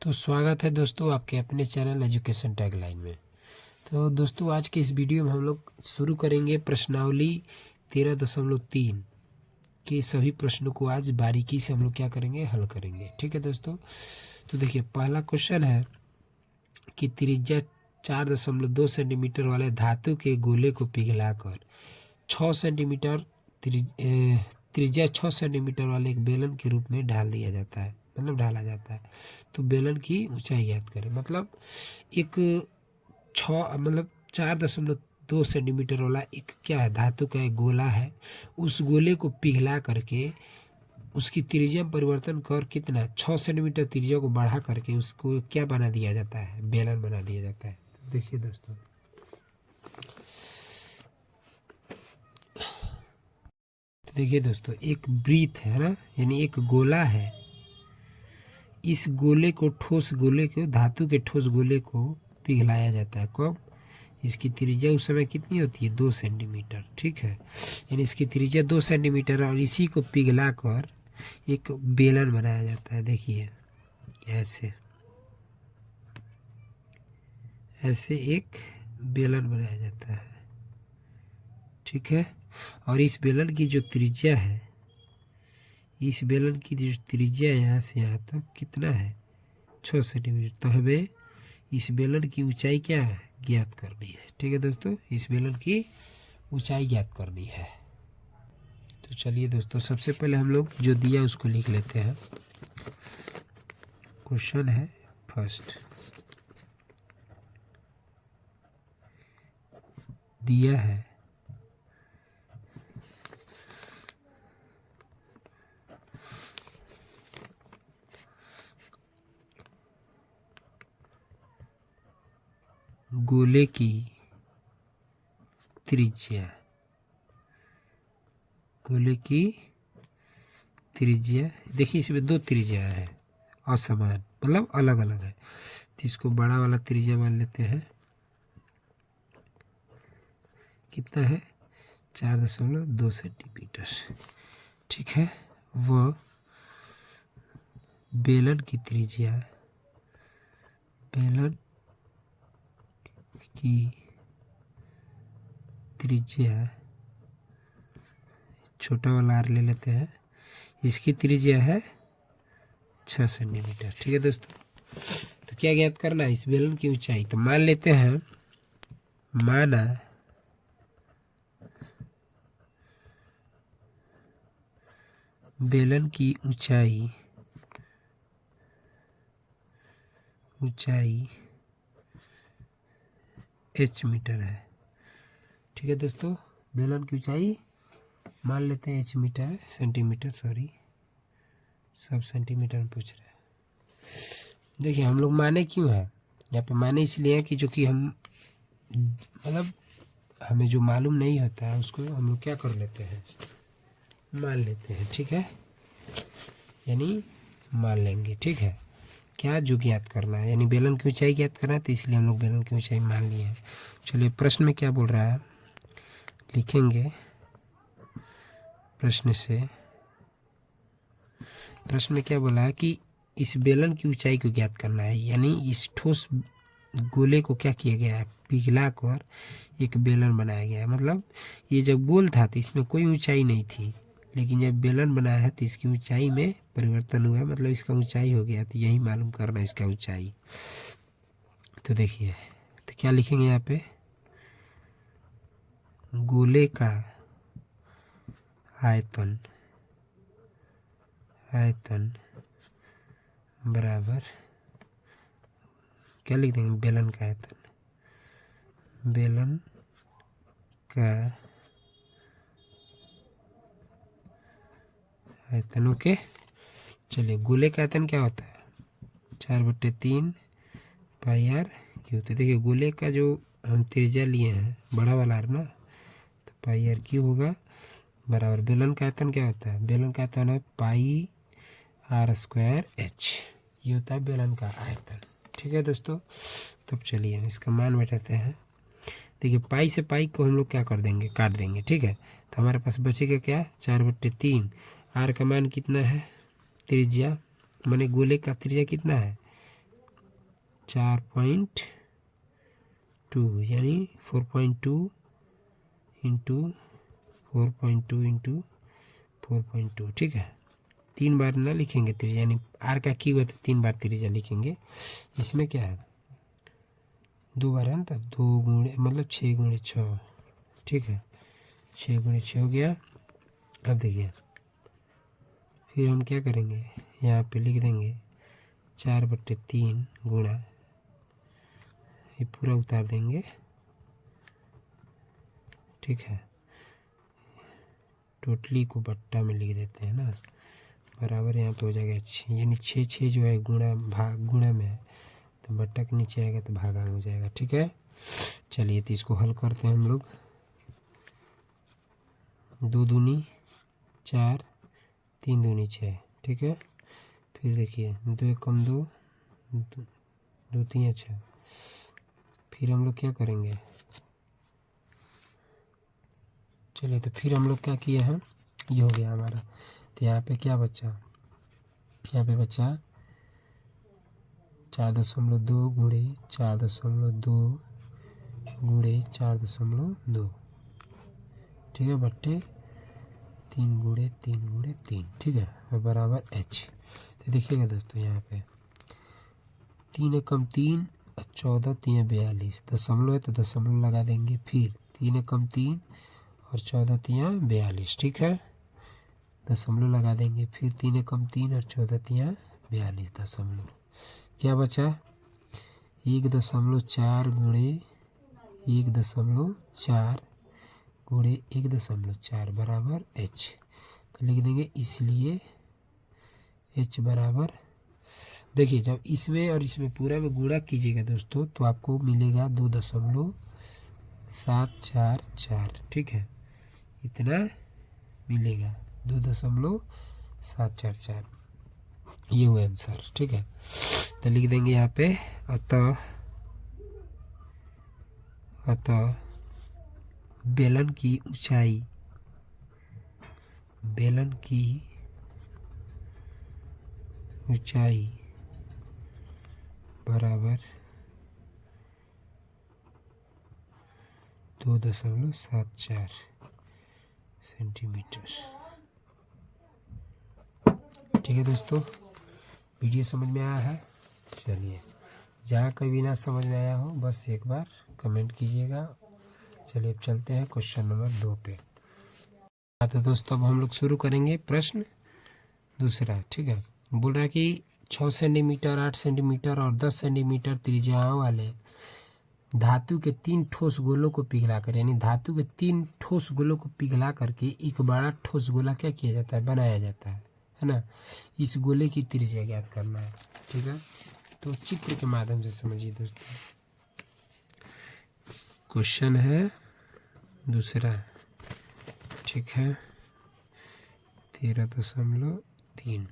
तो स्वागत है दोस्तों आपके अपने चैनल एजुकेशन टैगलाइन में। तो दोस्तों आज के इस वीडियो में हम लोग शुरू करेंगे प्रश्नावली 13.3 के सभी प्रश्नों को आज बारीकी से हम लोग क्या करेंगे, हल करेंगे। ठीक है दोस्तों, तो देखिए पहला क्वेश्चन है कि त्रिज्या 4.2 सेंटीमीटर वाले धातु के गोले को पिघलाकर 6 सेंटीमीटर त्रिज्या 6 सेंटीमीटर वाले एक बेलन के रूप में ढाल दिया जाता है, मतलब ढाला जाता है। तो बेलन की ऊंचाई याद करें। मतलब एक 4.2 सेंटीमीटर वाला एक क्या है, धातु का एक गोला है। उस गोले को पिघला करके उसकी त्रिज्या में परिवर्तन कर कितना 6 सेंटीमीटर त्रिज्या को बढ़ा करके उसको क्या बना दिया जाता है, बेलन बना दिया जाता है। तो देखिए दोस्तों, एक वृत्त है ना, यानी एक गोला है। इस गोले को धातु के ठोस गोले को पिघलाया जाता है। कब? इसकी त्रिज्या उस समय कितनी होती है, 2 सेंटीमीटर। ठीक है, यानी इसकी त्रिज्या 2 सेंटीमीटर और इसी को पिघला कर एक बेलन बनाया जाता है। देखिए ऐसे एक बेलन बनाया जाता है। ठीक है, और इस बेलन की जो त्रिज्या है, इस बेलन की जो त्रिज्या यहाँ से यहाँ तक कितना है, 6 सेंटीमीटर। तो हमें इस बेलन की ऊंचाई क्या है, ज्ञात करनी है। ठीक है दोस्तों, इस बेलन की ऊंचाई ज्ञात करनी है। तो चलिए दोस्तों, सबसे पहले हम लोग जो दिया उसको लिख लेते हैं। क्वेश्चन है फर्स्ट, दिया है गोले की त्रिज्या, देखिए इसमें 2 त्रिज्या है असमान, मतलब अलग अलग है। तो इसको बड़ा वाला त्रिज्या मान लेते हैं। कितना है, 4.2 सेंटीमीटर। ठीक है, वह बेलन की त्रिज्या छोटा वाला आर ले लेते हैं, इसकी त्रिज्या है 6 सेंटीमीटर। ठीक है दोस्तों, तो क्या ज्ञात करना है, इस बेलन की ऊंचाई। तो मान लेते हैं, माना बेलन की ऊंचाई h मीटर है। ठीक है दोस्तों, बेलन की ऊंचाई मान लेते हैं h मीटर, सेंटीमीटर सॉरी, सब सेंटीमीटर में पूछ रहे हैं। देखिए हम लोग माने क्यों है यहाँ पे, माने इसलिए है कि जो कि हम मतलब हमें जो मालूम नहीं होता है उसको हम लोग क्या कर लेते हैं, मान लेते हैं। ठीक है, यानी मान लेंगे। ठीक है, क्या जो ज्ञात करना है, यानी बेलन की ऊंचाई ज्ञात करना है, तो इसलिए हम लोग बेलन की ऊंचाई मान लिए हैं। चलिए प्रश्न में क्या बोल रहा है, लिखेंगे प्रश्न में क्या बोला है कि इस बेलन की ऊंचाई को ज्ञात करना है। यानी इस ठोस गोले को क्या किया गया है, पिघला कर एक बेलन बनाया गया है। मतलब ये जब गोल था तो इसमें कोई ऊंचाई नहीं थी, लेकिन जब बेलन बनाया है तो इसकी ऊंचाई में परिवर्तन हुआ, मतलब इसका ऊंचाई हो गया। तो यही मालूम करना है इसका ऊंचाई। तो देखिए, तो क्या लिखेंगे यहाँ पे, गोले का आयतन बराबर, क्या लिख देंगे, बेलन का आयतन। ओके, चलिए गोले का आयतन क्या होता है, 4/3 पाई आर क्यू। तो देखिए गोले का जो हम त्रिज्या लिए हैं, बड़ा वाला आर ना, तो पाई आर क्यू होगा बराबर बेलन का आयतन क्या होता है, बेलन का आयतन है पाई r² h। ये होता है बेलन का आयतन। ठीक है दोस्तों, तब चलिए हम इसका मान बैठाते हैं। देखिए पाई से पाई को हम लोग क्या कर देंगे, काट देंगे। ठीक है, तो हमारे पास बचेगा क्या, 4/3। आर का मान कितना है, त्रिज्या माने गोले का त्रिज्या कितना है, 4.2 यानी 4.2 इंटू 4.2 इंटू 4.2, ठीक है। 3 बार ना लिखेंगे त्रिज्या, यानी आर का क्यू है तो 3 बार त्रिज्या लिखेंगे। इसमें क्या है 2 बार है ना, तब 2 गुणे मतलब 6 गुणे 6, ठीक है। 6 गुणे 6 हो गया। अब देखिए फिर हम क्या करेंगे, यहाँ पे लिख देंगे 4/3 गुणा, ये पूरा उतार देंगे, ठीक है। टोटली को बट्टा में लिख देते हैं ना, बराबर यहाँ पे हो जाएगा 6, यानी 6 जो है गुणा भाग गुणा में है तो बट्टा के नीचे आएगा तो भागा में हो जाएगा, ठीक है। चलिए तो इसको हल करते हैं हम लोग। 2 दूनी 4, 3 दूनी 6, ठीक है। फिर देखिए 2 एक कम 2, 2 3 6। फिर हम लोग क्या करेंगे, चलिए तो फिर हम लोग क्या किए हैं, ये हो गया हमारा। तो यहाँ पे क्या बचा, यहाँ पे बचा 4.2 गुणे 4.2 गुणे 4.2, ठीक है, बट्टे 3 गुणे 3 गुणे 3, ठीक है, और बराबर h। तो देखिएगा दोस्तों यहाँ पे 3 एकम 3 और 14 3 42, दशमलव है तो दशमलव लगा देंगे। फिर 3 एकम 3 और 14 3 42, ठीक है, दशमलव लगा देंगे। फिर 3 एकम 3 और 14 3 42, दशमलव। क्या बचा 1.4 गुणे 1.4 गुणे 1.4 बराबर h। तो लिख देंगे इसलिए h बराबर, देखिए जब इसमें और इसमें पूरा में गुणा कीजिएगा दोस्तों तो आपको मिलेगा 2.744, ठीक है, इतना मिलेगा 2.744, ये हुआ आंसर, ठीक है। तो लिख देंगे यहाँ पे अतः बेलन की ऊंचाई बराबर 2.74 सेंटीमीटर, ठीक है दोस्तों। वीडियो समझ में आया है? चलिए, जहाँ कभी ना समझ में आया हो बस एक बार कमेंट कीजिएगा। चलिए अब चलते हैं क्वेश्चन नंबर 2 पे। तो दोस्तों अब हम लोग शुरू करेंगे प्रश्न दूसरा, ठीक है। बोल रहा है कि 6 सेंटीमीटर 8 सेंटीमीटर और 10 सेंटीमीटर त्रिज्याओं वाले धातु के 3 ठोस गोलों को पिघलाकर, यानी धातु के 3 ठोस गोलों को पिघला करके एक बड़ा ठोस गोला क्या किया जाता है, बनाया जाता है ना। इस गोले की त्रिज्या ज्ञात करना है, ठीक है। तो चित्र के माध्यम से समझिए दोस्तों। क्वेश्चन है दूसरा, ठीक है, 13.3।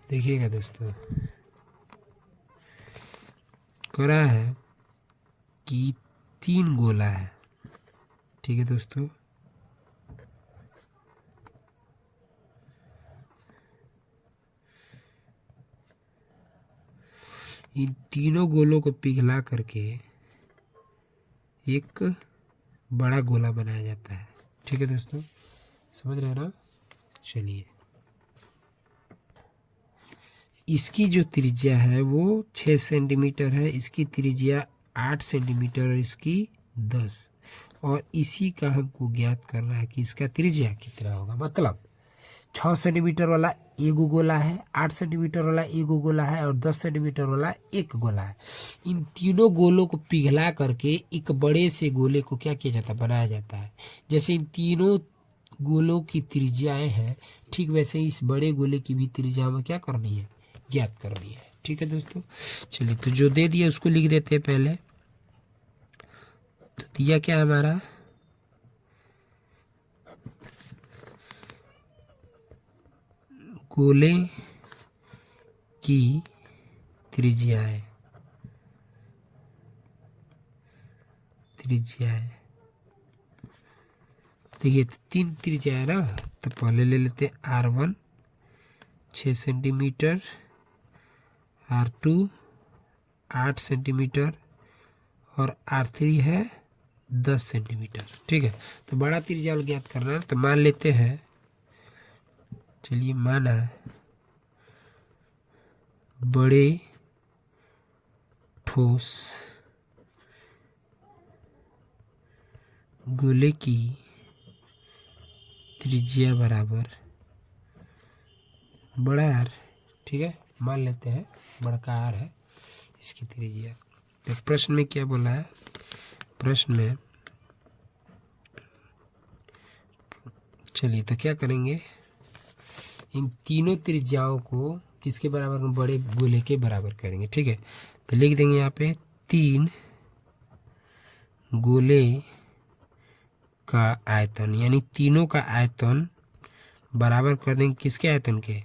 देखिएगा दोस्तों, करा है कि 3 गोला है, ठीक है दोस्तों। इन तीनों गोलों को पिघला करके एक बड़ा गोला बनाया जाता है, ठीक है दोस्तों, समझ रहे हैं ना। चलिए, इसकी जो त्रिज्या है वो 6 सेंटीमीटर है, इसकी त्रिज्या 8 सेंटीमीटर और इसकी 10, और इसी का हमको ज्ञात करना है कि इसका त्रिज्या कितना होगा। मतलब 6 सेंटीमीटर वाला एगो गोला है, 8 सेंटीमीटर वाला एगो गोला है और 10 सेंटीमीटर वाला एक गोला है। इन तीनों गोलों को पिघला करके एक बड़े से गोले को क्या किया जाता है, बनाया जाता है। जैसे इन तीनों गोलों की त्रिज्याएं हैं, ठीक वैसे इस बड़े गोले की भी त्रिज्या हमें क्या करनी है, ज्ञात करनी है, ठीक है दोस्तों। चलिए, तो जो दे दिया उसको लिख देते हैं पहले। तो दिया क्या हमारा, गोले की त्रिज्याएं देखिए, तो 3 त्रिज्या है ना, तो पहले ले लेते हैं R1 6 सेंटीमीटर, R2 8 सेंटीमीटर और R3 है 10 सेंटीमीटर। ठीक है, तो बड़ा त्रिज्या ज्ञात करना है, तो मान लेते हैं, चलिए माना बड़े ठोस गोले की त्रिज्या बराबर बड़ा आर। ठीक है, मान लेते हैं बड़ा का आर है इसकी त्रिज्या। तो प्रश्न में क्या बोला है, प्रश्न में चलिए तो क्या करेंगे, इन तीनों त्रिज्याओं को किसके बराबर, बड़े गोले के बराबर करेंगे। ठीक है, तो लिख देंगे यहाँ पे 3 गोले का आयतन, यानी तीनों का आयतन बराबर कर देंगे किसके आयतन के,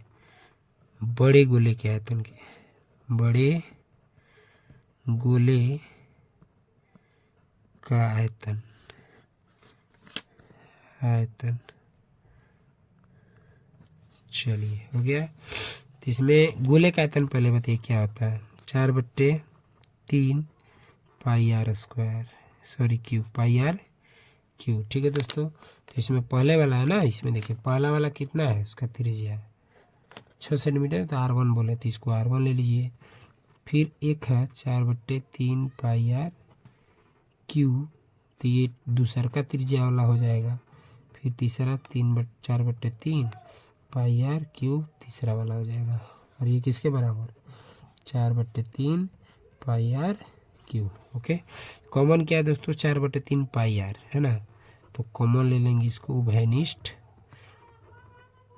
बड़े गोले के आयतन के। बड़े गोले का आयतन, आयतन चलिए हो गया। तो इसमें गोले का आयतन पहले बताइए क्या होता है, 4/3 pi r square, sorry cube, pi r cube. ठीक है दोस्तों, तो इसमें पहले वाला है ना, इसमें देखिए पहला वाला कितना है, उसका त्रिज्या है 6 सेंटीमीटर, तो R1 बोले तो इसको R1 ले लीजिए। फिर एक है 4/3 पाई आर क्यूब, तो ये दूसरा का त्रिज्या वाला हो जाएगा। फिर तीसरा 4/3 पाई आर क्यूब, तीसरा वाला हो जाएगा। और ये किसके बराबर, 4/3 pi r cube. Okay, common क्या है दोस्तों, 4/3 पाई आर है ना, तो कॉमन ले लेंगे इसको, उभयनिष्ठ।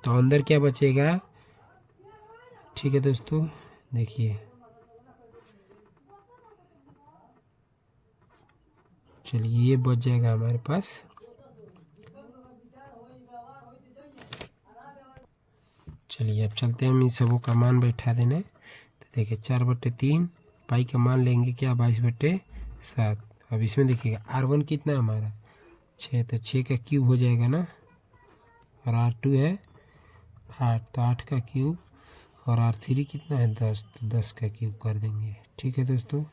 तो अंदर क्या बचेगा, ठीक है दोस्तों देखिए, चलिए ये बच जाएगा हमारे पास, चलिए अब चलते हैं, हम इन सबों का मान बैठा देने। तो देखिए 4/3 पाई का मान लेंगे क्या, 22/7। अब इसमें देखिएगा R1 कितना है हमारा 6, तो 6 का क्यूब हो जाएगा ना, और R2 है 8, तो 8 का क्यूब, और R3 कितना है 10, तो 10 का क्यूब कर देंगे। ठीक है दोस्तों,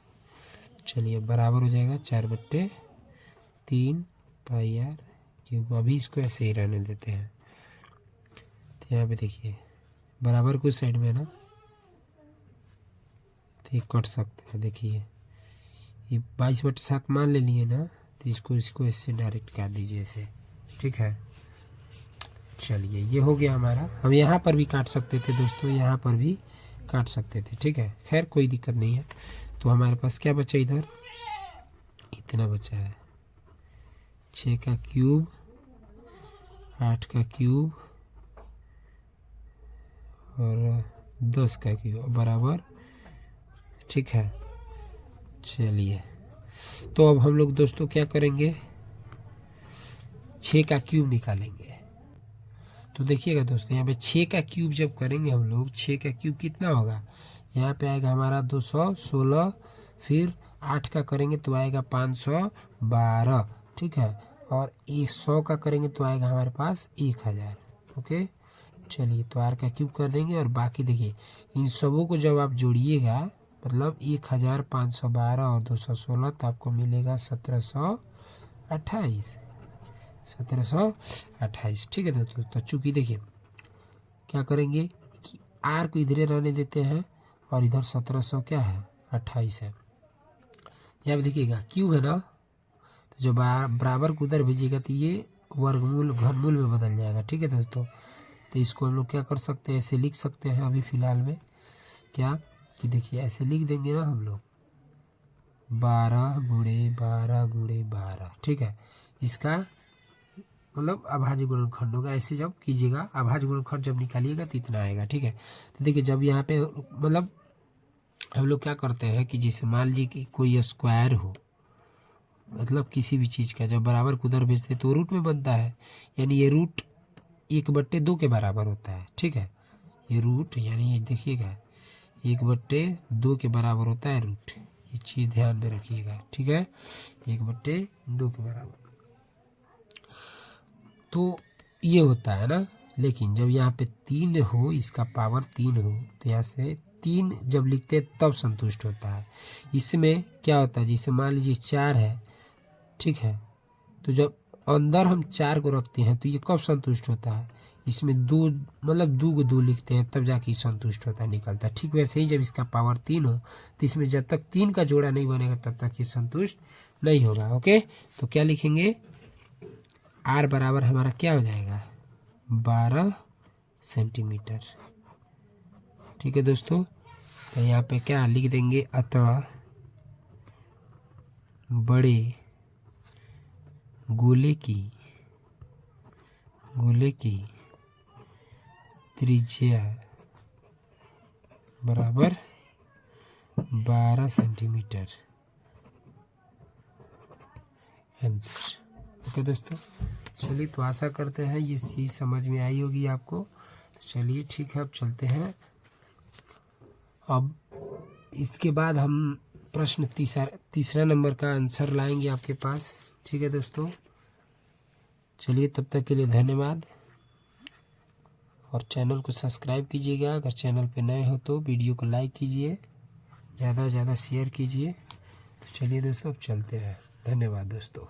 चलिए बराबर हो जाएगा 4/3 पाई आर क्यूब। अभी इसको ऐसे ही रहने देते हैं। तो यहाँ पे देखिए बराबर कुछ साइड में है ना, तो ये कट सकता है। देखिए ये 22/7 मान ले लिए ना, तो इसको इससे डायरेक्ट काट दीजिए ऐसे। ठीक है, चलिए ये हो गया हमारा। हम यहाँ पर भी काट सकते थे दोस्तों, यहाँ पर भी काट सकते थे। ठीक है, खैर कोई दिक्कत नहीं है। तो हमारे पास क्या बचा, इधर इतना बचा है, 6 का क्यूब, 8 का क्यूब और 10 का क्यूब बराबर। ठीक है, चलिए तो अब हम लोग दोस्तों क्या करेंगे, 6 का क्यूब निकालेंगे। तो देखिएगा दोस्तों, यहाँ पे 6 का क्यूब जब करेंगे हम लोग, 6 का क्यूब कितना होगा, यहाँ पे आएगा हमारा 216, फिर 8 का करेंगे तो आएगा 512। ठीक है, और 100 का करेंगे तो आएगा हमारे पास 1000। ओके, चलिए तो R का क्यूब कर देंगे, और बाकी देखिए इन सबों को जब आप जोड़िएगा, मतलब 1512 और 216, तो आपको मिलेगा 1728। 1728। ठीक है दोस्तों, तो चूँकि देखिए क्या करेंगे कि R को इधरे रहने देते हैं, और इधर 1700 क्या है 28 है। यहाँ पे देखिएगा क्यूब है ना, तो जब बराबर को उधर भेजिएगा तो ये वर्गमूल घनमूल में बदल जाएगा। ठीक है दोस्तों, तो इसको हम लोग क्या कर सकते हैं, ऐसे लिख सकते हैं अभी फ़िलहाल में, क्या कि देखिए ऐसे लिख देंगे ना हम लोग, 12 × 12 × 12। ठीक है, इसका मतलब अभाज्य गुणनखंड होगा। ऐसे जब कीजिएगा, अभाज्य गुणनखंड जब निकालिएगा तो इतना आएगा। ठीक है, तो देखिए जब यहाँ पे मतलब हम लोग क्या करते हैं कि जैसे मान लीजिए कि कोई स्क्वायर हो, मतलब किसी भी चीज़ का जब बराबर को उधर भेजते हैं तो रूट में बनता है, यानी ये रूट 1/2 के बराबर होता है। ठीक है, ये रूट यानी ये देखिएगा 1/2 के बराबर होता है रूट, ये चीज़ ध्यान में रखिएगा। ठीक है, 1/2 के बराबर, तो ये होता है ना। लेकिन जब यहाँ पे 3 हो, इसका पावर 3 हो, तो यहाँ से 3 जब लिखते हैं तब संतुष्ट होता है। इसमें क्या होता है, जैसे मान लीजिए 4 है, ठीक है, तो जब अंदर हम 4 को रखते हैं तो ये कब संतुष्ट होता है, इसमें 2 मतलब 2 को 2 लिखते हैं तब जाके संतुष्ट होता है, निकलता है। ठीक वैसे ही जब इसका पावर 3 हो तो इसमें जब तक 3 का जोड़ा नहीं बनेगा तब तक ये संतुष्ट नहीं होगा। ओके, तो क्या लिखेंगे, आर बराबर हमारा क्या हो जाएगा, 12 सेंटीमीटर। ठीक है दोस्तों, तो यहाँ पे क्या लिख देंगे, अतः बड़े गोले की त्रिज्या बराबर 12 सेंटीमीटर। आंसर। ओके दोस्तों, चलिए, तो आशा करते हैं ये चीज़ समझ में आई होगी आपको। तो चलिए ठीक है, अब चलते हैं। अब इसके बाद हम प्रश्न तीसरा नंबर का आंसर लाएंगे आपके पास। ठीक है दोस्तों, चलिए, तब तक के लिए धन्यवाद, और चैनल को सब्सक्राइब कीजिएगा। अगर चैनल पे नए हो तो वीडियो को लाइक कीजिए, ज़्यादा से ज़्यादा शेयर कीजिए। तो चलिए दोस्तों, अब चलते हैं। धन्यवाद दोस्तों।